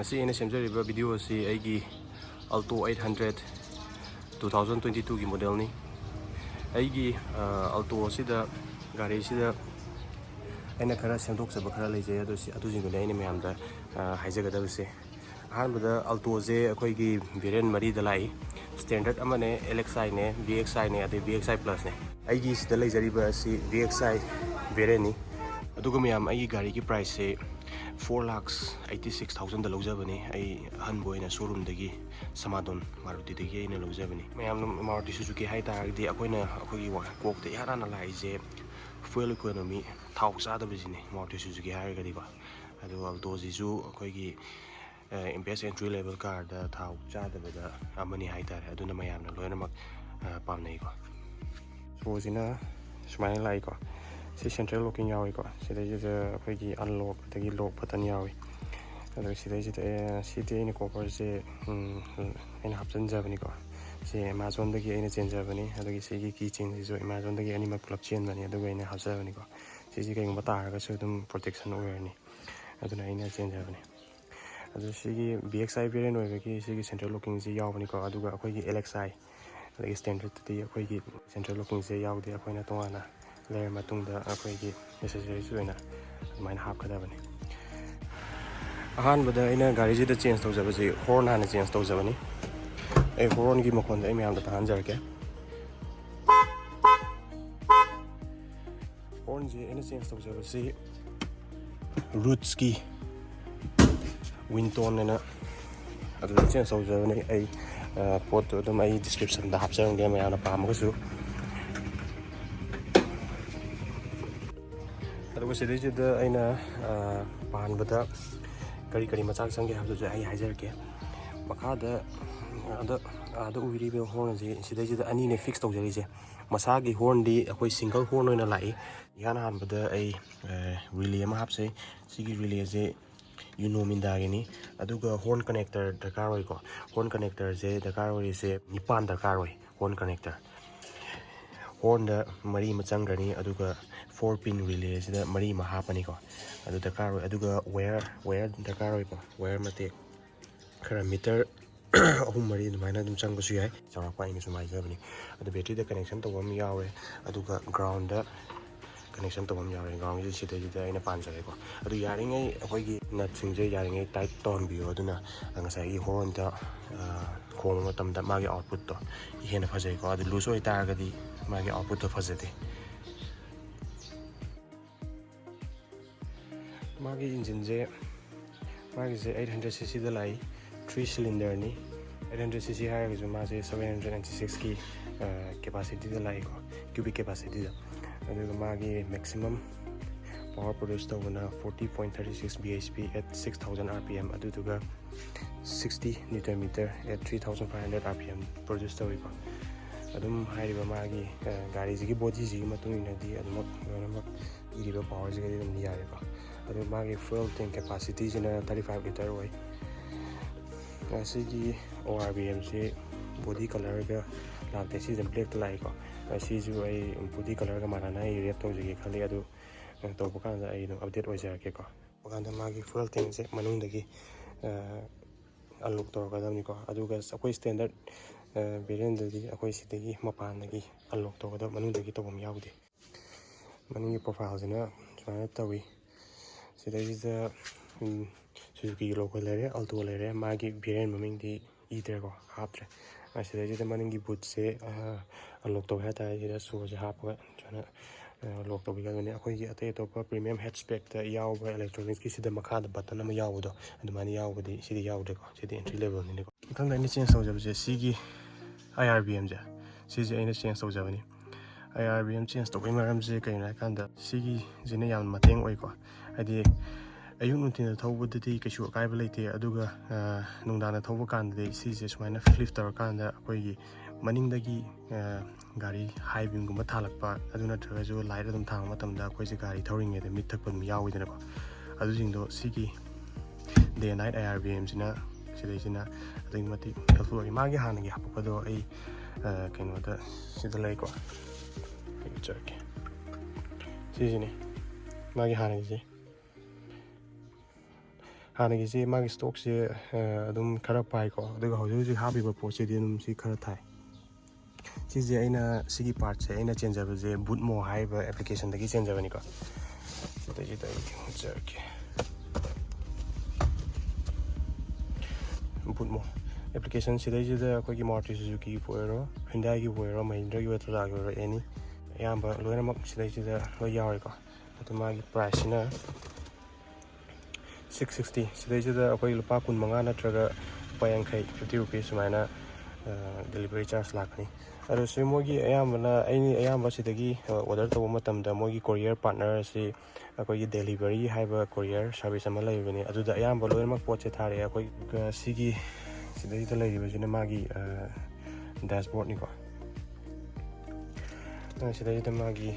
ꯉꯁꯤ ꯑꯩꯅ ꯁꯦꯝꯖꯔꯤꯕ ꯚꯤꯗꯤꯑꯣ ꯑꯁꯤ ꯑꯩꯒꯤ Alto 800 2022ꯒꯤ ꯃꯣꯗꯦꯜꯅꯤ ꯑꯩꯒꯤ Alto ꯑꯁꯤꯗ ꯒꯥꯔꯤꯁꯤꯗ ꯑꯩꯅ ꯈꯔ ꯁꯦꯝꯗꯣꯛꯆꯕ ꯈꯔ ꯂꯩꯖꯩ ꯑꯗꯨꯁꯤꯡꯗꯨꯅꯤ ꯑꯩꯅ ꯃꯌꯥꯝꯗ ꯍꯥꯏꯖꯒꯗꯕꯁꯦ ꯑꯍꯥꯟꯕꯗ Altoꯁꯦ ꯑꯩꯈꯣꯏꯒꯤ ꯚꯦꯔꯤꯌꯟ ꯃꯔꯤꯗ ꯂꯥꯛꯏ ꯁ꯭ꯇꯦꯟꯗꯔꯠ ꯑꯃꯅꯦ LXI ꯅꯦ VXI ꯅꯦ ꯑꯗꯩ VXI Plus ꯅꯦ ꯑꯩꯒꯤ ꯁꯤꯗ ꯂꯩꯖꯔꯤꯕ ꯑꯁꯤ VXI ꯚꯦꯔꯤꯌꯟꯅꯤ ꯑꯗꯨꯒ ꯃꯌꯥꯝ ꯑꯩꯒꯤ ꯒꯥꯔꯤꯒꯤ ꯄ꯭ꯔꯥꯏꯁꯁꯦ 4,86,000ꯗ ꯂꯧꯖꯕꯅꯤ ꯑꯩ ꯑꯍꯟꯕ ꯑꯣꯏꯅ ꯁꯣꯔꯨꯝꯗꯒꯤ ꯁꯃꯥꯗꯣꯟ ꯃꯥꯔꯨꯇꯤꯗꯒꯤ ꯑꯩꯅ ꯂꯧꯖꯕꯅꯤ ꯃꯌꯥꯝꯅ ꯃꯥꯔꯨꯇꯤ ꯁꯨꯖꯨꯀꯤ ꯍꯥꯏꯇꯥꯔꯒꯗꯤ ꯑꯩꯈꯣꯏꯒꯤ ꯀꯣꯛꯇ ꯏꯍꯥꯟ ꯍꯥꯟꯅ ꯂꯥꯛꯏꯁꯦ ꯐꯨꯌꯦꯜ ꯏꯀꯣꯅꯣꯃꯤ ꯊꯥꯎ ꯆꯥꯗꯕꯁꯤꯅꯤ ꯃꯥꯔꯨꯇꯤ ꯁꯨꯖꯨꯀꯤ ꯍꯥꯏꯔꯒꯗꯤꯀꯣ ꯑꯗꯨꯒ Altoꯁꯤꯁꯨ ꯑꯩꯈꯣꯏꯒꯤ ꯕꯦꯁ ꯑꯦꯟꯇ꯭ꯔꯤ ꯂꯦꯚꯦꯜ ꯀꯥꯔꯗ ꯊꯥꯎ ꯆꯥꯗꯕꯗ ꯑꯃꯅꯤ ꯍꯥꯏꯇꯥꯔꯦ ꯑꯗꯨꯅ ꯃꯌꯥꯝꯅ ꯂꯣꯏꯅꯃꯛ ꯄꯥꯝꯅꯩꯀꯣ ꯁꯣꯁꯤꯅ ꯁꯨꯃꯥꯏꯅ ꯂꯥꯛꯏꯀꯣ ꯁꯤ ꯁꯦꯟꯇ꯭ꯔꯦꯜ ꯂꯣꯛꯀꯤꯡ ꯌꯥꯎꯏꯀꯣ ꯁꯤꯗꯩꯁꯤꯗ ꯑꯩꯈꯣꯏꯒꯤ ꯑꯟꯂꯣꯛ ꯑꯗꯒꯤ ꯂꯣꯛ ꯕꯇꯟ ꯌꯥꯎꯏ ꯑꯗꯨꯒ ꯁꯤꯗꯩꯁꯤꯗ ꯁꯤꯗꯤ ꯑꯩꯅ ꯀꯣꯚꯔꯁꯦ ꯑꯩꯅ ꯍꯥꯞꯆꯤꯟꯖꯕꯅꯤꯀꯣ ꯁꯤ ꯑꯦꯃꯥꯖꯣꯟꯗꯒꯤ ꯑꯩꯅ ꯆꯦꯟꯖꯕꯅꯤ ꯑꯗꯨꯒꯤ ꯁꯤꯒꯤ ꯀꯤ ꯆꯦꯟꯁꯤꯁꯨ ꯑꯦꯃꯥꯖꯣꯟꯗꯒꯤ ꯑꯅꯤꯃꯛ ꯄꯨꯂꯞ ꯆꯦꯟꯕꯅꯤ ꯑꯗꯨꯒ ꯑꯩꯅ ꯍꯥꯞꯆꯕꯅꯤꯀꯣ ꯁꯤꯁꯤ ꯀꯩꯒꯨꯝꯕ ꯇꯥꯔꯒꯁꯨ ꯑꯗꯨꯝ ꯄ꯭ꯔꯣꯇꯦꯛꯁꯟ ꯑꯣꯏꯔꯅꯤ ꯑꯗꯨꯅ ꯑꯩꯅ ꯆꯦꯟꯖꯕꯅꯤ ꯑꯗꯨ ꯁꯤꯒꯤ VXI ꯚꯦꯔꯤꯌꯟ ꯑꯣꯏꯕꯒꯤ ꯁꯤꯒꯤ ꯁꯦꯟꯇ꯭ꯔꯦꯜ ꯂꯣꯛꯀꯤꯡꯁꯤ ꯌꯥꯎꯕꯅꯤꯀꯣ ꯑꯗꯨꯒ ꯑꯩꯈꯣꯏꯒꯤ LXI ꯑꯗꯒꯤ ꯁ꯭ꯇꯦꯟꯗꯔꯠꯇꯗꯤ ꯑꯩꯈꯣꯏꯒꯤ ꯁꯦꯟꯇ꯭ꯔꯦꯜ ꯂꯣꯛꯀꯤꯡꯁꯦ ꯌꯥꯎꯗꯦ ꯑꯩꯈꯣꯏꯅ ꯇꯣꯉꯥꯟꯅ ꯂꯩꯔ ꯃꯇꯨꯡꯗ ꯑꯩꯈꯣꯏꯒꯤ ꯑꯦꯁꯦꯁꯔꯤꯁ ꯑꯣꯏꯅ ꯑꯗꯨꯃꯥꯏꯅ ꯍꯥꯞꯀꯗꯕꯅꯤ ꯑꯍꯥꯟꯕꯗ ꯑꯩꯅ ꯒꯥꯔꯤꯁꯤꯗ ꯆꯦꯟꯖ ꯇꯧꯖꯕꯁꯤ ꯍꯣꯔꯟ ꯍꯥꯟꯅ ꯆꯦꯟꯖ ꯇꯧꯖꯕꯅꯤ ꯑꯩ ꯍꯣꯔꯟꯒꯤ ꯃꯈꯣꯟꯗ ꯑꯩ ꯃꯌꯥꯝꯗ ꯇꯥꯍꯟꯖꯔꯛꯀꯦ ꯍꯣꯔꯟꯁꯦ ꯑꯩꯅ ꯆꯦꯟꯖ ꯇꯧꯖꯕꯁꯤ ꯔꯨꯠꯁꯀꯤ ꯋꯤꯟꯇꯣꯟ ꯑꯅ ꯑꯗꯨꯗ ꯆꯦꯟꯖ ꯇꯧꯖꯕꯅꯤ ꯑꯩ ꯄꯣꯠꯇꯣ ꯑꯗꯨꯝ ꯑꯩ ꯗꯤꯁꯀ꯭ꯔꯤꯞꯁꯟꯗ ꯍꯥꯞꯆꯔꯝꯒꯦ ꯃꯌꯥꯝꯅ ꯄꯥꯝꯃꯒꯁꯨ ꯑꯗꯨꯒ ꯁꯤꯗꯩꯁꯤꯗ ꯑꯩꯅ ꯄꯥꯟꯕꯗ ꯀꯔꯤ ꯀꯔꯤ ꯃꯆꯥꯛ ꯆꯪꯒꯦ ꯍꯥꯏꯕꯗꯨꯁꯨ ꯑꯩ ꯍꯥꯏꯖꯔꯛꯀꯦ ꯃꯈꯥꯗ ꯑꯥꯗ ꯎꯕꯤꯔꯤꯕ ꯍꯣꯔꯟ ꯑꯁꯤ ꯁꯤꯗꯩꯁꯤꯗ ꯑꯅꯤꯅꯦ ꯐꯤꯛꯁ ꯇꯧꯖꯔꯤꯁꯦ ꯃꯁꯥꯒꯤ ꯍꯣꯔꯟꯗꯤ ꯑꯩꯈꯣꯏ ꯁꯤꯡꯒꯜ ꯍꯣꯔꯟ ꯑꯣꯏꯅ ꯂꯥꯛꯏ ꯏꯍꯥꯟ ꯍꯥꯟꯕꯗ ꯑꯩ ꯔꯤꯂꯦ ꯑꯃ ꯍꯥꯞꯆꯩ ꯁꯤꯒꯤ ꯔꯤꯂꯦꯁꯦ ꯌꯨꯅꯣꯃꯤꯟꯗꯥꯒꯤꯅꯤ ꯑꯗꯨꯒ ꯍꯣꯔꯟ ꯀꯅꯦꯛꯇꯔ ꯗꯔꯀꯥꯔ ꯑꯣꯏꯀꯣ ꯍꯣꯔꯟ ꯀꯅꯦꯛꯇꯔꯁꯦ ꯗꯔꯀꯥꯔ ꯑꯣꯏꯔꯤꯁꯦ 9 ꯗꯔꯀꯥꯔ ꯑꯣꯏ ꯍꯣꯔꯟ ꯀꯅꯦꯛꯇꯔ ꯍꯣꯔꯟꯗ 4 ꯑꯃ ꯆꯪꯈ꯭ꯔꯅꯤ ꯑꯗꯨꯒ 4 ꯄꯤꯟ ꯔꯤꯂꯦꯁꯤꯗ 4 ꯑꯃ ꯍꯥꯞꯄꯅꯤꯀꯣ ꯑꯗꯨ ꯗꯔꯀꯥꯔ ꯑꯣꯏ ꯑꯗꯨꯒ ꯋꯦꯌꯔ ꯗꯔꯀꯥꯔ ꯑꯣꯏꯀꯣ ꯋꯦꯌꯔ ꯃꯇꯦꯛ ꯈꯔ ꯃꯤꯇꯔ 3-4 ꯑꯗꯨꯃꯥꯏꯅ ꯑꯗꯨꯝ ꯆꯪꯕꯁꯨ ꯌꯥꯏ ꯆꯥꯎꯔꯥꯛꯄ ꯑꯩꯅ ꯁꯨꯝ ꯍꯥꯏꯖꯕꯅꯤ ꯑꯗꯨ ꯕꯦꯇ꯭ꯔꯤꯗ ꯀꯅꯦꯛꯁꯟ ꯇꯧꯕ ꯑꯃ ꯌꯥꯎꯔꯦ ꯑꯗꯨꯒ ꯒ꯭ꯔꯥꯎꯟꯗ ꯀꯅꯦꯛꯁꯟ ꯇꯧꯕ ꯑꯃ ꯌꯥꯎꯔꯦ ꯒ꯭ꯔꯥꯎꯟꯒꯤꯁꯦ ꯁꯤꯗꯩꯁꯤꯗ ꯑꯩꯅ ꯄꯥꯟꯖꯔꯦꯀꯣ ꯑꯗꯨ ꯌꯥꯔꯤꯉꯩ ꯑꯩꯈꯣꯏꯒꯤ ꯅꯠꯁꯤꯡꯁꯦ ꯌꯥꯔꯤꯉꯩ ꯇꯥꯏꯠ ꯇꯧꯍꯟꯕꯤꯌꯨ ꯑꯗꯨꯅ ꯉꯁꯥꯏꯒꯤ ꯍꯣꯔꯟꯗ ꯈꯣꯡꯕ ꯃꯇꯝꯗ ꯃꯥꯒꯤ ꯑꯥꯎꯠꯄꯨꯠꯇꯣ ꯍꯦꯟꯅ ꯐꯖꯩꯀꯣ ꯑꯗꯨ ꯂꯨꯖ ꯑꯣꯏꯇꯥꯔꯒꯗꯤ ꯃꯥꯒꯤ ꯑꯥꯎꯠꯄꯨꯠꯇꯣ ꯐꯖꯗꯦ ꯃꯥꯒꯤ ꯏꯟꯖꯤꯟꯁꯦ ꯃꯥꯒꯤꯁꯦ 800cc ꯂꯥꯛꯏ 3 ꯁꯤꯂꯤꯟꯗꯔꯅꯤ 800cc ꯍꯥꯏꯔꯒꯁꯨ ꯃꯥꯁꯦ 796ꯀꯤ ꯀꯦꯄꯥꯁꯤꯇꯤꯗ ꯂꯥꯛꯏꯀꯣ ꯀ꯭ꯌꯨꯕꯤꯛ ꯀꯦꯄꯥꯁꯤꯇꯤꯗ ꯑꯗꯨꯒ ꯃꯥꯒꯤ ꯃꯦꯛꯁꯤꯃꯝ ꯄꯋꯥꯔ ꯄ꯭ꯔꯣꯗ꯭ꯌꯨꯁ ꯇꯧꯕꯅ 40.36 bhp at 6,000 rpm ꯑꯗꯨꯗꯨꯒ 60 newton metre at 3,500 rpm produce ꯇꯧꯏꯀꯣ ꯑꯗꯨꯝ ꯍꯥꯏꯔꯤꯕ ꯃꯥꯒꯤ ꯒꯥꯔꯤꯁꯤꯒꯤ ꯕꯣꯗꯤꯁꯤꯒꯤ ꯃꯇꯨꯡ ꯏꯟꯅꯗꯤ ꯑꯗꯨꯃꯛ ꯂꯣꯏꯅꯃꯛ ꯏꯔꯤꯕ ꯄꯋꯥꯔꯁꯤꯒꯗꯤ ꯑꯗꯨꯝ ꯌꯥꯔꯦꯀꯣ ꯑꯗꯨ ꯃꯥꯒꯤ ꯐꯨꯌꯦꯜ ꯇꯦꯡ ꯀꯦꯄꯥꯁꯤꯇꯤꯁꯤꯅ 35 ꯂꯤꯇꯔ ꯑꯣꯏ ꯑꯁꯤꯒꯤ IRVMꯁꯤ ꯕꯣꯗꯤ ꯀꯂꯔꯒ ꯂꯥꯛꯇꯦ ꯁꯤꯁꯦ ꯕ꯭ꯂꯦꯛꯇ ꯂꯥꯛꯏꯀꯣ ꯁꯤꯁꯨ ꯑꯩ ꯕꯣꯗꯤ ꯀꯂꯔꯒ ꯃꯥꯟꯅꯅ ꯑꯩ ꯔꯦꯞ ꯇꯧꯖꯒꯦ ꯈꯜꯂꯤ ꯑꯗꯨ ꯇꯧꯕ ꯀꯥꯟꯗ ꯑꯩ ꯑꯗꯨꯝ ꯑꯞꯗꯦꯠ ꯑꯣꯏꯖꯔꯛꯀꯦꯀꯣ ꯀꯥꯟꯗ ꯃꯥꯒꯤ ꯐꯨꯌꯦꯜ ꯇꯦꯡꯁꯦ ꯃꯅꯨꯡꯗꯒꯤ ꯑꯟꯂꯣꯛ ꯇꯧꯔꯛꯀꯗꯕꯅꯤꯀꯣ ꯑꯗꯨꯒ ꯑꯩꯈꯣꯏ ꯁ꯭ꯇꯦꯟꯗꯔꯠ ꯚꯦꯔꯤꯌꯟꯗꯗꯤ ꯑꯩꯈꯣꯏ ꯁꯤꯗꯒꯤ ꯃꯄꯥꯟꯗꯒꯤ ꯑꯟꯂꯣꯛ ꯇꯧꯒꯗꯕ ꯃꯅꯨꯡꯗꯒꯤ ꯇꯧꯐꯝ ꯌꯥꯎꯗꯦ ꯃꯅꯨꯡꯒꯤ ꯄ꯭ꯔꯣꯐꯥꯏꯜꯁꯤꯅ ꯁꯨꯃꯥꯏꯅ ꯇꯧꯏ ꯁꯤꯗꯩꯁꯤꯗ ꯁꯨꯖꯨꯀꯤꯒꯤ ꯂꯣꯒꯣ ꯂꯩꯔꯦ Alto ꯂꯩꯔꯦ ꯃꯥꯒꯤ ꯚꯦꯔꯤꯌꯟ ꯃꯃꯤꯡꯗꯤ ꯏꯗ꯭ꯔꯦꯀꯣ ꯍꯥꯞꯇ꯭ꯔꯦ ꯁꯤꯗꯩꯁꯤꯗ ꯃꯅꯤꯡꯒꯤ ꯕꯨꯠꯁꯦ ꯑꯟꯂꯣꯛ ꯇꯧꯒꯦ ꯍꯥꯏꯇꯥꯔꯦ ꯁꯤꯗ ꯁꯣꯁꯦ ꯍꯥꯞꯄꯒ ꯁꯨꯃꯥꯏꯅ ꯂꯣꯛ ꯇꯧꯕꯤꯒꯗꯕꯅꯤ ꯑꯩꯈꯣꯏꯒꯤ ꯑꯇꯩ ꯑꯇꯣꯞꯄ ꯄ꯭ꯔꯤꯃꯤꯌꯝ ꯍꯦꯠ ꯁ꯭ꯄꯦꯛꯇ ꯌꯥꯎꯕ ꯑꯦꯂꯦꯛꯇ꯭ꯔꯣꯅꯤꯛꯁꯀꯤꯁꯤꯗ ꯃꯈꯥꯗ ꯕꯇꯟ ꯑꯃ ꯌꯥꯎꯕꯗꯣ ꯑꯗꯨꯃꯥꯏꯅ ꯌꯥꯎꯕꯗꯤ ꯁꯤꯗꯤ ꯌꯥꯎꯗ꯭ꯔꯦꯀꯣ ꯁꯤꯗꯤ ꯑꯦꯟꯇ꯭ꯔꯤ ꯂꯦꯚꯦꯜꯅꯤꯀꯣ ꯃꯊꯪꯗ ꯑꯩꯅ ꯆꯦꯟꯖ ꯇꯧꯖꯕꯁꯦ ꯁꯤꯒꯤ IRVMꯁꯦ ꯁꯤꯁꯦ ꯑꯩꯅ ꯆꯦꯟꯖ ꯇꯧꯖꯕꯅꯤ IRVM ꯆꯦꯟꯖ ꯇꯧꯕꯒꯤ ꯃꯔꯝꯁꯦ ꯀꯩꯅꯣ ꯍꯥꯏꯀꯥꯟꯗ ꯁꯤꯒꯤꯁꯤꯅ ꯌꯥꯝꯅ ꯃꯇꯦꯡ ꯑꯣꯏꯀꯣ ꯍꯥꯏꯗꯤ ꯑꯌꯨꯛ ꯅꯨꯡꯊꯤꯜꯗ ꯊꯧꯕꯗꯗꯤ ꯀꯩꯁꯨ ꯑꯀꯥꯏꯕ ꯂꯩꯇꯦ ꯑꯗꯨꯒ ꯅꯨꯡꯗꯥꯡꯗ ꯊꯧꯕ ꯀꯥꯟꯗꯗꯤ ꯁꯤꯁꯦ ꯁꯨꯃꯥꯏꯅ ꯐ꯭ꯂꯤꯞ ꯇꯧꯔꯀꯥꯟꯗ ꯑꯩꯈꯣꯏꯒꯤ ꯃꯅꯤꯡꯗꯒꯤ ꯒꯥꯔꯤ ꯍꯥꯏ ꯕꯤꯝꯒꯨꯝꯕ ꯊꯥꯜꯂꯛꯄ ꯑꯗꯨ ꯅꯠꯇ꯭ꯔꯒꯁꯨ ꯂꯥꯏꯠ ꯑꯗꯨꯝ ꯊꯥꯡꯕ ꯃꯇꯝꯗ ꯑꯩꯈꯣꯏꯁꯦ ꯒꯥꯔꯤ ꯊꯧꯔꯤꯉꯩꯗ ꯃꯤꯠ ꯊꯛꯄ ꯑꯗꯨꯝ ꯌꯥꯎꯋꯤꯗꯅꯀꯣ ꯑꯗꯨꯁꯤꯡꯗꯣ ꯁꯤꯒꯤ ꯗꯦ ꯅꯥꯏꯠ IRVMꯁꯤꯅ ꯁꯤꯗꯩꯁꯤꯅ ꯑꯗꯨꯛꯀꯤ ꯃꯇꯤꯛ ꯍꯦꯜꯞꯐꯨꯜ ꯑꯣꯏ ꯃꯥꯒꯤ ꯍꯥꯟꯅꯒꯤ ꯍꯥꯞꯄꯛꯄꯗꯣ ꯑꯩ ꯀꯩꯅꯣꯗ ꯁꯤꯗ ꯂꯩꯀꯣ ꯑꯩ ꯎꯠꯆꯔꯛꯀꯦ ꯁꯤꯁꯤꯅꯤ ꯃꯥꯒꯤ ꯍꯥꯟꯅꯒꯤꯁꯦ ꯁꯤꯁꯦ ꯑꯩꯅ ꯆꯦꯟꯖ ꯇꯧꯖꯕꯅꯤ IRVM ꯆꯦꯟꯖ ꯇꯧꯕꯒꯤ ꯃꯔꯝꯁꯦ ꯀꯩꯅꯣ ꯍꯥꯏꯀꯥꯟꯗ ꯁꯤꯒꯤ ꯖꯤꯅ ꯌꯥꯝꯅ ꯃꯇꯦꯡ ꯑꯣꯏꯀꯣ ꯍꯥꯏꯗꯤ ꯍꯥꯟꯅꯒꯤꯁꯤ ꯃꯥꯒꯤ ꯁ꯭ꯇꯣꯛꯁꯦ ꯑꯗꯨꯝ ꯈꯔ ꯄꯥꯏꯀꯣ ꯑꯗꯨꯒ ꯍꯧꯖꯤꯛ ꯍꯥꯞꯄꯤꯕ ꯄꯣꯠꯁꯤꯗꯤ ꯑꯗꯨꯝ ꯁꯤ ꯈꯔ ꯊꯥꯏ ꯁꯤꯁꯦ ꯑꯩꯅ ꯁꯤꯒꯤ ꯄꯥꯔꯠꯁꯦ ꯑꯩꯅ ꯆꯦꯟꯖꯕꯁꯦ ꯕꯨꯠꯃꯣ ꯍꯥꯏꯔꯤꯕ ꯑꯦꯄ꯭ꯂꯤꯀꯦꯁꯟꯗꯒꯤ ꯆꯦꯟꯖꯕꯅꯤꯀꯣ ꯁꯤꯗꯩꯁꯤꯗ ꯑꯩ ꯎꯠꯆꯔꯛꯀꯦ ꯕꯨꯠꯃꯣ ꯑꯦꯄ꯭ꯂꯤꯀꯦꯁꯟ ꯁꯤꯗꯩꯁꯤꯗ ꯑꯩꯈꯣꯏꯒꯤ ꯃꯥꯔꯨꯇꯤ ꯁꯨꯖꯨꯀꯤꯒꯤꯕꯨ ꯑꯣꯏꯔꯣ ꯍꯨꯟꯗꯥꯏꯒꯤꯕꯨ ꯑꯣꯏꯔꯣ ꯃꯍꯤꯟꯗ꯭ꯔꯒꯤ ꯑꯣꯏꯔꯣ ꯇꯥꯇꯥꯒꯤ ꯑꯣꯏꯔꯣ ꯑꯦꯅꯤ ꯑꯌꯥꯝꯕ ꯂꯣꯏꯅꯃꯛ ꯁꯤꯗꯩꯁꯤꯗ ꯂꯣꯏ ꯌꯥꯎꯔꯦꯀꯣ ꯑꯗꯨ ꯃꯥꯒꯤ ꯄ꯭ꯔꯥꯏꯁꯁꯤꯅ 660 ꯁꯤꯗꯩꯁꯤꯗ ꯑꯩꯈꯣꯏ ꯂꯨꯄꯥ 25 ꯅꯠꯇ꯭ꯔꯒ ꯂꯨꯄꯥ 50 50 ꯔꯨꯄꯤꯁ ꯁꯨꯃꯥꯏꯅ ꯗꯦꯂꯤꯚꯔꯤ ꯆꯥꯔꯖ ꯂꯥꯛꯀꯅꯤ ꯑꯗꯣ ꯁꯤ ꯃꯣꯏꯒꯤ ꯑꯌꯥꯝꯕꯅ ꯑꯌꯥꯝꯕ ꯁꯤꯗꯒꯤ ꯑꯣꯔꯗꯔ ꯇꯧꯕ ꯃꯇꯝꯗ ꯃꯣꯏꯒꯤ ꯀꯣꯔꯤꯌꯔ ꯄꯥꯔꯠꯅꯔ ꯑꯁꯤ ꯑꯩꯈꯣꯏꯒꯤ ꯗꯦꯂꯤꯚꯔꯤ ꯍꯥꯏꯕ ꯀꯣꯔꯤꯌꯔ ꯁꯥꯔꯚꯤꯁ ꯑꯃ ꯂꯩꯕꯅꯤ ꯑꯗꯨꯗ ꯑꯌꯥꯝꯕ ꯂꯣꯏꯅꯃꯛ ꯄꯣꯠꯁꯦ ꯊꯥꯔꯛꯑꯦ ꯑꯩꯈꯣꯏ ꯁꯤꯒꯤ ꯁꯤꯗꯩꯁꯤꯗ ꯂꯩꯔꯤꯕꯁꯤꯅ ꯃꯥꯒꯤ ꯗꯦꯁꯕꯣꯔꯗꯅꯤꯀꯣ ꯁꯤꯗꯩꯁꯤꯗ ꯃꯥꯒꯤ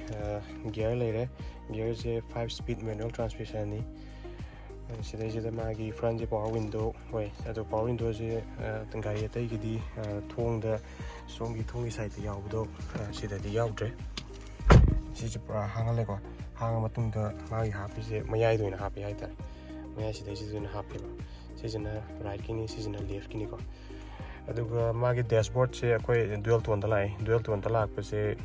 ꯒꯤꯌꯔ ꯂꯩꯔꯦ ꯒꯤꯌꯔꯁꯦ 5 ꯁ꯭ꯄꯤꯠ ꯃꯦꯅꯨꯋꯦꯜ ꯇ꯭ꯔꯥꯟꯁꯃꯤꯁꯟꯅꯤ ꯁꯤꯗꯩꯁꯤꯗ ꯃꯥꯒꯤ ꯐ꯭ꯔꯟꯁꯦ ꯄꯋꯥꯔ ꯋꯤꯟꯗꯣ ꯑꯣꯏ ꯑꯗꯣ ꯄꯋꯥꯔ ꯋꯤꯟꯗꯣꯁꯦ ꯒꯥꯔꯤ ꯑꯇꯩꯒꯤꯗꯤ ꯊꯣꯡꯗ ꯁꯣꯝꯒꯤ ꯊꯣꯡꯒꯤ ꯁꯥꯏꯗꯇ ꯌꯥꯎꯕꯗꯣ ꯁꯤꯗꯗꯤ ꯌꯥꯎꯗ꯭ꯔꯦ ꯁꯤꯁꯦ ꯄꯨꯔꯥ ꯍꯥꯡꯍꯜꯂꯦꯀꯣ ꯍꯥꯡꯉ ꯃꯇꯨꯡꯗ ꯃꯥꯒꯤ ꯍꯥꯞꯄꯤꯁꯦ ꯃꯌꯥꯏꯗ ꯑꯣꯏꯅ ꯍꯥꯞꯄꯦ ꯍꯥꯏꯇꯥꯔꯦ ꯃꯌꯥꯏ ꯁꯤꯗꯩꯁꯤꯗ ꯑꯣꯏꯅ ꯍꯥꯞꯄꯦꯕ ꯁꯤꯁꯤꯅ ꯔꯥꯏꯠꯀꯤꯅꯤ ꯁꯤꯁꯤꯅ ꯂꯦꯐꯀꯤꯅꯤꯀꯣ ꯑꯗꯨꯒ ꯃꯥꯒꯤ ꯗꯦꯁꯕꯣꯔꯗꯁꯦ ꯑꯩꯈꯣꯏ ꯗꯨꯋꯦꯜ ꯇꯣꯟꯗ ꯂꯥꯛꯑꯦ ꯗꯨꯋꯦꯜ ꯇꯣꯟꯗ ꯂꯥꯛꯄꯁꯦ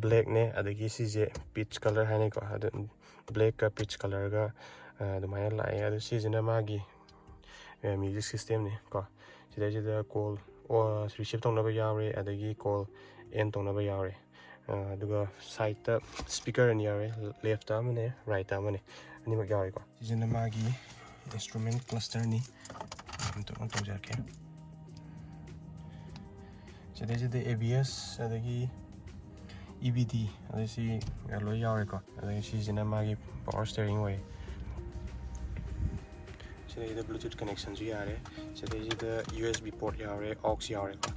ꯕ꯭ꯂꯦꯛꯅꯦ ꯑꯗꯒꯤ ꯁꯤꯁꯦ ꯄꯤꯆ ꯀꯂꯔ ꯍꯥꯏꯅꯩꯀꯣ ꯑꯗꯨ ꯕ꯭ꯂꯦꯛꯀ ꯄꯤꯆ ꯀꯂꯔꯒ ꯑꯗꯨꯃꯥꯏꯅ ꯂꯥꯛꯑꯦ ꯑꯗꯨ ꯁꯤꯁꯤꯅ ꯃꯥꯒꯤ ꯃ꯭ꯌꯨꯖꯤꯛ ꯁꯤꯁꯇꯦꯝꯅꯤ ꯀꯣ ꯁꯤꯗꯩꯁꯤꯗ ꯀꯣꯜ ꯔꯤꯁꯤꯞ ꯇꯧꯅꯕ ꯌꯥꯎꯔꯦ ꯑꯗꯒꯤ ꯀꯣꯜ ꯑꯦꯟ ꯇꯧꯅꯕ ꯌꯥꯎꯔꯦ ꯑꯗꯨꯒ ꯁꯥꯏꯠꯇ ꯁ꯭ꯄꯤꯀꯔ ꯑꯅꯤ ꯌꯥꯎꯔꯦ ꯂꯦꯐꯇ ꯑꯃꯅꯦ ꯔꯥꯏꯠꯇ ꯑꯃꯅꯦ ꯑꯅꯤꯃꯛ ꯌꯥꯎꯔꯦꯀꯣ ꯁꯤꯁꯤꯅ ꯃꯥꯒꯤ ꯏꯟꯁꯇ꯭ꯔꯨꯃꯦꯟ ꯀ꯭ꯂꯁꯇꯔꯅꯤ ꯑꯝꯇꯪ ꯇꯧꯖꯔꯛꯀꯦ ꯁꯤꯗꯩꯁꯤꯗ ABS ꯑꯗꯒꯤ EBD ꯑꯗꯩ ꯁꯤ ꯂꯣꯏ ꯌꯥꯎꯔꯦꯀꯣ ꯑꯗꯒꯤ ꯁꯤꯁꯤꯅ ꯃꯥꯒꯤ ꯄꯋꯥꯔ ꯁ꯭ꯇꯤꯌꯔꯤꯡ ꯑꯣꯏ ꯁꯤꯗꯩꯁꯤꯗ ꯕ꯭ꯂꯨꯇꯨꯠ ꯀꯅꯦꯛꯁꯟꯁꯨ ꯌꯥꯔꯦ ꯁꯤꯗꯩꯁꯤꯗ USB ꯄꯣꯔꯠ ꯌꯥꯎꯔꯦ AUX ꯌꯥꯎꯔꯦꯀꯣ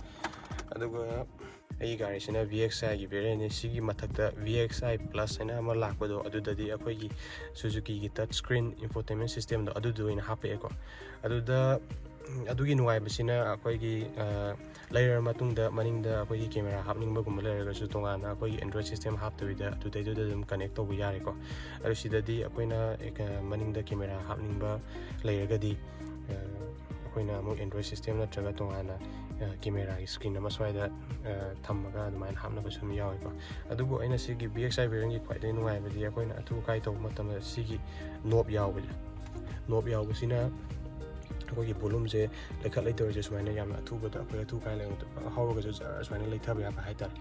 ꯑꯗꯨꯒ ꯑꯩꯒꯤ ꯒꯥꯔꯤꯁꯤꯅ VXIꯒꯤ ꯚꯦꯔꯤꯌꯟꯅꯤ ꯁꯤꯒꯤ ꯃꯊꯛꯇ VXI ꯄ꯭ꯂꯁ ꯍꯥꯏꯅ ꯑꯃ ꯂꯥꯛꯄꯗꯣ ꯑꯗꯨꯗꯗꯤ ꯑꯩꯈꯣꯏꯒꯤ ꯁꯨꯖꯨꯀꯤꯒꯤ ꯇꯆ ꯁ꯭ꯀ꯭ꯔꯤꯟ ꯏꯟꯐꯣꯇꯦꯟꯃꯦꯟ ꯁꯤꯁꯇꯦꯝꯗꯣ ꯑꯗꯨꯗꯣ ꯑꯣꯏꯅ ꯍꯥꯞꯄꯛꯑꯦꯀꯣ ꯑꯗꯨꯗ ꯑꯗꯨꯒꯤ ꯅꯨꯡꯉꯥꯏꯕꯁꯤꯅ ꯑꯩꯈꯣꯏꯒꯤ ꯂꯩꯔꯕ ꯃꯇꯨꯡꯗ ꯃꯅꯤꯡꯗ ꯑꯩꯈꯣꯏꯒꯤ ꯀꯦꯃꯦꯔꯥ ꯍꯥꯞꯅꯤꯡꯕꯒꯨꯝꯕ ꯂꯩꯔꯒꯁꯨ ꯇꯣꯉꯥꯟꯅ ꯑꯩꯈꯣꯏꯒꯤ ꯑꯦꯟꯗ꯭ꯔꯣꯏꯗ ꯁꯤꯁꯇꯦꯝ ꯍꯥꯞꯇꯕꯤꯗ ꯑꯗꯨꯗꯩꯗꯨꯗ ꯑꯗꯨꯝ ꯀꯅꯦꯛ ꯇꯧꯕ ꯌꯥꯔꯦꯀꯣ ꯑꯗꯨ ꯁꯤꯗꯗꯤ ꯑꯩꯈꯣꯏꯅ ꯃꯅꯤꯡꯗ ꯀꯦꯃꯦꯔꯥ ꯍꯥꯞꯅꯤꯡꯕ ꯂꯩꯔꯒꯗꯤ ꯑꯩꯈꯣꯏꯅ ꯑꯃꯨꯛ ꯑꯦꯟꯗ꯭ꯔꯣꯏꯗ ꯁꯤꯁꯇꯦꯝ ꯅꯠꯇ꯭ꯔꯒ ꯇꯣꯉꯥꯟꯅ ꯀꯦꯃꯦꯔꯥꯒꯤ ꯁ꯭ꯀ꯭ꯔꯤꯟ ꯑꯃ ꯁ꯭ꯋꯥꯏꯗ ꯊꯝꯃꯒ ꯑꯗꯨꯃꯥꯏꯅ ꯍꯥꯞꯅꯕꯁꯨ ꯑꯗꯨꯝ ꯌꯥꯎꯋꯦꯀꯣ ꯑꯗꯨꯕꯨ ꯑꯩꯅ ꯁꯤꯒꯤ VXI ꯚꯦꯔꯤꯌꯟꯒꯤ ꯈ꯭ꯋꯥꯏꯗꯒꯤ ꯅꯨꯡꯉꯥꯏꯕꯗꯤ ꯑꯩꯈꯣꯏꯅ ꯑꯊꯨ ꯑꯀꯥꯏ ꯇꯧꯕ ꯃꯇꯝꯗ ꯁꯤꯒꯤ ꯅꯣꯞ ꯌꯥꯎꯕꯁꯦ ꯅꯣꯞ ꯌꯥꯎꯕꯁꯤꯅ ꯑꯩꯈꯣꯏꯒꯤ ꯚꯣꯂꯨꯝꯁꯦ ꯂꯩꯈꯠ ꯂꯩꯊꯔꯁꯦ ꯁꯨꯃꯥꯏꯅ ꯌꯥꯝꯅ ꯑꯊꯨꯕꯗ ꯑꯩꯈꯣꯏ ꯑꯊꯨ ꯑꯀꯥꯏ ꯍꯧꯔꯒꯁꯨ ꯖꯔ ꯁꯨꯃꯥꯏꯅ ꯂꯩꯊꯕ ꯌꯥꯕ ꯍꯥꯏꯇꯥꯔꯦ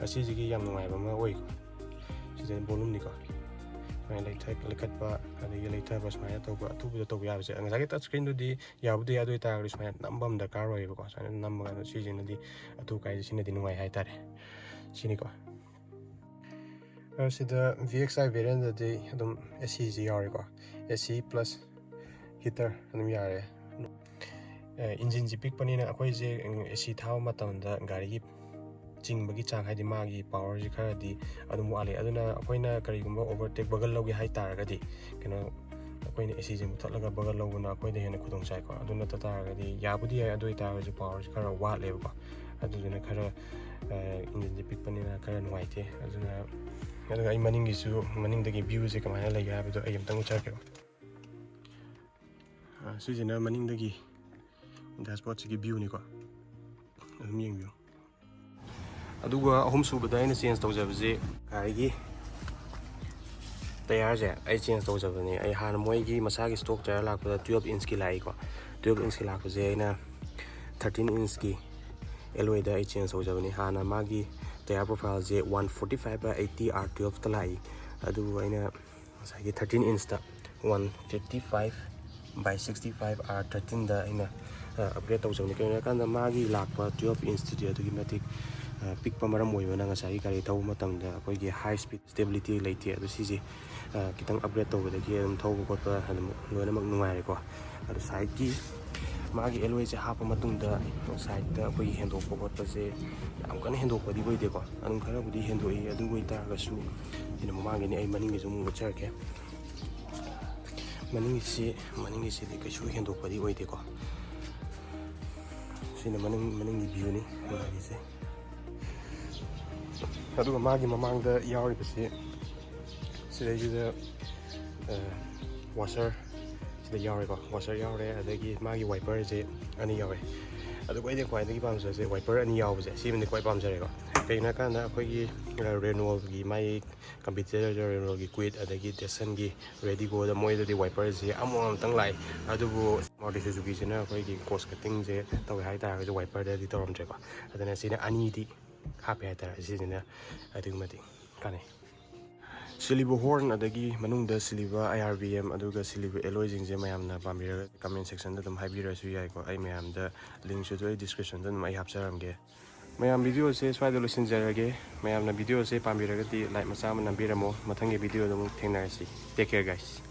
ꯑꯁꯤꯁꯤꯒꯤ ꯌꯥꯝ ꯅꯨꯡꯉꯥꯏꯕ ꯑꯃ ꯑꯣꯏꯀꯣ ꯁꯤꯗ ꯚꯣꯂꯨꯝꯅꯤꯀꯣ ꯁꯨꯃꯥꯏꯅ ꯂꯩꯈꯠꯄ ꯑꯗꯒꯤ ꯂꯩꯊꯕ ꯁꯨꯃꯥꯏꯅ ꯇꯧꯕ ꯑꯊꯨꯕꯗ ꯇꯧꯕ ꯌꯥꯕꯁꯦ ꯉꯁꯥꯏꯒꯤ ꯇꯆ ꯁ꯭ꯀ꯭ꯔꯤꯟꯗꯨꯗꯤ ꯌꯥꯕꯨꯗꯤ ꯌꯥꯏ ꯑꯗꯨ ꯑꯣꯏꯇꯥꯔꯒꯗꯤ ꯁꯨꯃꯥꯏꯅ ꯅꯝꯕ ꯑꯃ ꯗꯔꯀꯥꯔ ꯑꯣꯏꯌꯦꯕꯀꯣ ꯁꯨꯃꯥꯏꯅ ꯅꯝꯃꯒ ꯁꯤꯁꯤꯅꯗꯤ ꯑꯊꯨ ꯑꯀꯥꯏꯁꯦ ꯁꯤꯅꯗꯤ ꯅꯨꯡꯉꯥꯏ ꯍꯥꯏꯇꯥꯔꯦ ꯁꯤꯅꯤꯀꯣ ꯁꯤꯗ VXI ꯚꯦꯔꯤꯌꯟꯗꯗꯤ ꯑꯗꯨꯝ ACꯁꯤ ꯌꯥꯎꯔꯦꯀꯣ AC ꯄ꯭ꯂꯁ ꯍꯤꯇꯔ ꯑꯗꯨꯝ ꯌꯥꯔꯦ ꯏꯟꯖꯤꯟꯁꯤ ꯄꯤꯛꯄꯅꯤꯅ ꯑꯩꯈꯣꯏꯁꯦ AC ꯊꯥꯕ ꯃꯇꯝꯗ ꯒꯥꯔꯤꯒꯤ ꯆꯤꯡꯕꯒꯤ ꯆꯥꯡ ꯍꯥꯏꯗꯤ ꯃꯥꯒꯤ ꯄꯋꯥꯔꯁꯤ ꯈꯔꯗꯤ ꯑꯗꯨꯝ ꯋꯥꯠꯂꯤ ꯑꯗꯨꯅ ꯑꯩꯈꯣꯏꯅ ꯀꯔꯤꯒꯨꯝꯕ ꯑꯣꯚꯔꯇꯦꯛ ꯕꯒꯜ ꯂꯧꯒꯦ ꯍꯥꯏ ꯇꯥꯔꯒꯗꯤ ꯑꯩꯈꯣꯏꯅ ACꯁꯦ ꯃꯨꯊꯠꯂꯒ ꯕꯒꯜ ꯂꯧꯕꯅ ꯑꯩꯈꯣꯏꯗ ꯍꯦꯟꯅ ꯈꯨꯗꯣꯡ ꯆꯥꯏꯀꯣ ꯑꯗꯨ ꯅꯠꯇ ꯇꯥꯔꯒꯗꯤ ꯌꯥꯕꯨꯗꯤ ꯌꯥꯏ ꯑꯗꯨ ꯑꯣꯏꯇꯥꯔꯒꯁꯨ ꯄꯋꯥꯔꯁꯤ ꯈꯔ ꯋꯥꯠꯂꯦꯕꯀꯣ ꯑꯗꯨꯗꯨꯅ ꯈꯔ ꯏꯟꯖꯤꯟꯁꯦ ꯄꯤꯛꯄꯅꯤꯅ ꯈꯔ ꯅꯨꯡꯉꯥꯏꯇꯦ ꯑꯗꯨꯒ ꯑꯩ ꯃꯅꯤꯡꯗꯒꯤ ꯚ꯭ꯌꯨꯁꯦ ꯀꯃꯥꯏꯅ ꯂꯩꯒꯦ ꯍꯥꯏꯕꯗꯣ ꯑꯩ ꯑꯝꯇꯪ ꯎꯠꯆꯔꯛꯀꯦꯀꯣ ꯁꯤꯁꯤꯅ ꯃꯅꯤꯡꯗꯒꯤ ꯗꯦꯁꯕꯣꯔꯗꯁꯤꯒꯤ ꯚ꯭ꯌꯨꯅꯤꯀꯣ ꯑꯗꯨꯝ ꯌꯦꯡꯕꯤꯌꯨ ꯑꯗꯨꯒ ꯑꯍꯨꯝꯁꯨꯕꯗ ꯑꯩꯅ ꯆꯦꯟꯖ ꯇꯧꯖꯕꯁꯦ ꯒꯥꯔꯤꯒꯤ ꯇꯌꯥꯔꯁꯦ ꯑꯩ ꯆꯦꯟꯖ ꯇꯧꯖꯕꯅꯦ ꯑꯩ ꯍꯥꯟꯅ ꯃꯣꯏꯒꯤ ꯃꯁꯥꯒꯤ ꯁ꯭ꯇꯣꯛ ꯇꯌꯥꯔ ꯂꯥꯛꯄꯗ 12 ꯏꯟꯆꯀꯤ ꯂꯥꯛꯏꯀꯣ 12 ꯏꯟꯆꯀꯤ ꯂꯥꯛꯄꯁꯦ ꯑꯩꯅ 13 ꯏꯟꯆꯀꯤ ꯑꯦꯂꯣꯏꯗ ꯑꯩ ꯆꯦꯟꯖ ꯇꯧꯖꯕꯅꯤ ꯍꯥꯟꯅ ꯃꯥꯒꯤ ꯇꯌꯥꯔ ꯄ꯭ꯔꯣꯐꯥꯏꯜꯁꯦ 145/80 R12ꯇ ꯂꯥꯛꯏ ꯑꯗꯨꯕꯨ ꯑꯩꯅ ꯉꯁꯥꯏꯒꯤ 13 ꯏꯟꯆꯇ 155/65 R13ꯗ ꯑꯩꯅ ꯑꯞꯒ꯭ꯔꯦꯗ ꯇꯧꯖꯕꯅꯤ ꯀꯩꯒꯤꯅꯣ ꯍꯥꯏꯔꯀꯥꯟꯗ ꯃꯥꯒꯤ ꯂꯥꯛꯄ 12 ꯏꯟꯆꯇꯨꯗꯤ ꯑꯗꯨꯛꯀꯤ ꯃꯇꯤꯛ ꯄꯤꯛꯄ ꯃꯔꯝ ꯑꯣꯏꯕꯅ ꯉꯁꯥꯏꯒꯤ ꯒꯥꯔꯤ ꯊꯧꯕ ꯃꯇꯝꯗ ꯑꯩꯈꯣꯏꯒꯤ ꯍꯥꯏ ꯁ꯭ꯄꯤꯠ ꯁ꯭ꯇꯦꯕꯤꯂꯤꯇꯤ ꯂꯩꯇꯦ ꯑꯗꯨ ꯁꯤꯁꯦ ꯈꯤꯇꯪ ꯑꯞꯒ꯭ꯔꯦꯗ ꯇꯧꯕꯗꯒꯤ ꯑꯗꯨꯝ ꯊꯧꯕ ꯈꯣꯠꯄ ꯑꯗꯨꯝ ꯂꯣꯏꯅꯃꯛ ꯅꯨꯡꯉꯥꯏꯔꯦꯀꯣ ꯑꯗꯨ ꯁꯥꯏꯠꯀꯤ ꯃꯥꯒꯤ ꯑꯦꯂꯣꯏꯁꯦ ꯍꯥꯞꯄ ꯃꯇꯨꯡꯗ ꯁꯥꯏꯠꯇ ꯑꯩꯈꯣꯏꯒꯤ ꯍꯦꯟꯗꯣꯛꯄ ꯈꯣꯠꯄꯁꯦ ꯌꯥꯝ ꯀꯟꯅ ꯍꯦꯟꯗꯣꯛꯄꯗꯤ ꯑꯣꯏꯗꯦꯀꯣ ꯑꯗꯨꯝ ꯈꯔꯕꯨꯗꯤ ꯍꯦꯟꯗꯣꯛꯏ ꯑꯗꯨ ꯑꯣꯏꯇꯥꯔꯒꯁꯨ ꯁꯤꯅ ꯃꯃꯥꯡꯒꯤꯅꯤ ꯑꯩ ꯃꯅꯤꯡꯒꯤꯁꯨ ꯑꯃꯨꯛ ꯎꯠꯆꯔꯛꯀꯦ ꯃꯅꯤꯡꯒꯤꯁꯤꯗꯤ ꯀꯩꯁꯨ ꯍꯦꯟꯗꯣꯛꯄꯗꯤ ꯑꯣꯏꯗꯦꯀꯣ ꯁꯤꯅ ꯃꯅꯤꯡꯒꯤ ꯚ꯭ꯌꯨꯅꯤ ꯃꯥꯒꯤꯁꯦ ꯑꯗꯨꯒ ꯃꯥꯒꯤ ꯃꯃꯥꯡꯗ ꯌꯥꯎꯔꯤꯕꯁꯤ ꯁꯤꯗꯩꯁꯤꯗ ꯋꯥꯁꯔ sida ꯌꯥꯎꯔꯦꯀꯣ ꯋꯥꯁꯔ ꯌꯥꯎꯔꯦ ꯑꯗꯒꯤ ꯃꯥꯒꯤ ꯋꯥꯏꯄꯔꯁꯦ ꯑꯅꯤ ꯌꯥꯎꯋꯦ ꯑꯗꯨꯒ ꯑꯩꯅ ꯈ꯭ꯋꯥꯏꯗꯒꯤ ꯄꯥꯝꯖꯕꯁꯦ ꯋꯥꯏꯄꯔ ꯑꯅꯤ ꯌꯥꯎꯕꯁꯦ ꯁꯤꯃꯗꯤ ꯈ꯭ꯋꯥꯏ ꯄꯥꯝꯖꯔꯦꯀꯣ ꯀꯩꯒꯤꯅꯣ ꯍꯥꯏꯀꯥꯟꯗ ꯑꯩꯈꯣꯏꯒꯤ ꯔꯦꯅꯣꯜꯒꯤ ꯃꯥꯒꯤ ꯀꯝꯄꯤꯇꯤꯇꯔ ꯔꯦꯅꯣꯜꯒꯤ ꯀ꯭ꯋꯤꯠ ꯑꯗꯒꯤ ꯗꯦꯁꯟꯒꯤ ꯔꯦꯗꯤꯒꯣꯗ ꯃꯣꯏꯗꯗꯤ ꯋꯥꯏꯄꯔꯁꯦ ꯑꯃꯇꯪ ꯂꯥꯛꯏ ꯑꯗꯨꯕꯨ ꯃꯥꯔꯨꯇꯤ ꯁꯨꯖꯨꯀꯤꯁꯤꯅ ꯑꯩꯈꯣꯏꯒꯤ ꯀꯣꯁ ꯀꯠꯇꯤꯡꯁꯦ ꯇꯧꯋꯦ ꯍꯥꯏꯇꯥꯔꯒꯁꯨ ꯋꯥꯏꯄꯔꯗꯗꯤ ꯇꯧꯔꯝꯗ꯭ꯔꯦꯀꯣ ꯑꯗꯨꯅ ꯁꯤꯅ ꯑꯅꯤꯗꯤ ꯍꯥꯞꯄꯦ ꯍꯥꯏꯇꯥꯔꯦ ꯁꯤꯁꯤꯅ ꯑꯗꯨꯛꯀꯤ ꯃꯇꯤꯛ ꯀꯥꯟꯅꯩ ꯁꯤꯜꯂꯤꯕ ꯍꯣꯔꯟ ꯑꯗꯒꯤ ꯃꯅꯨꯡꯗ ꯁꯤꯜꯂꯤꯕ IRVM ꯑꯗꯨꯒ ꯁꯤꯜꯂꯤꯕ ꯑꯦꯂꯣꯏꯁꯤꯡꯁꯦ ꯃꯌꯥꯝꯅ ꯄꯥꯝꯕꯤꯔꯒ ꯀꯃꯦꯟ ꯁꯦꯛꯁꯟꯗ ꯑꯗꯨꯝ ꯍꯥꯏꯕꯤꯔꯁꯨ ꯌꯥꯏꯀꯣ ꯑꯩ ꯃꯌꯥꯝꯗ ꯂꯤꯡꯛꯁꯨ ꯑꯩ ꯗꯤꯁꯀ꯭ꯔꯤꯞꯁꯟꯗ ꯑꯗꯨꯝ ꯑꯩ ꯍꯥꯞꯆꯔꯝꯒꯦ ꯃꯌꯥꯝ ꯚꯤꯗꯤꯑꯣꯁꯦ ꯁ꯭ꯋꯥꯏꯗ ꯂꯣꯏꯁꯤꯟꯖꯔꯒꯦ ꯃꯌꯥꯝꯅ ꯚꯤꯗꯤꯑꯣꯁꯦ ꯄꯥꯝꯕꯤꯔꯒꯗꯤ ꯂꯥꯏꯛ ꯃꯆꯥ ꯑꯃ ꯅꯝꯕꯤꯔꯝꯃꯣ ꯃꯊꯪꯒꯤ ꯚꯤꯗꯤꯑꯣꯗ ꯑꯃꯨꯛ ꯊꯦꯡꯅꯔꯁꯤ ꯇꯦꯛ ꯀꯦꯌꯔ ꯒꯥꯏꯁ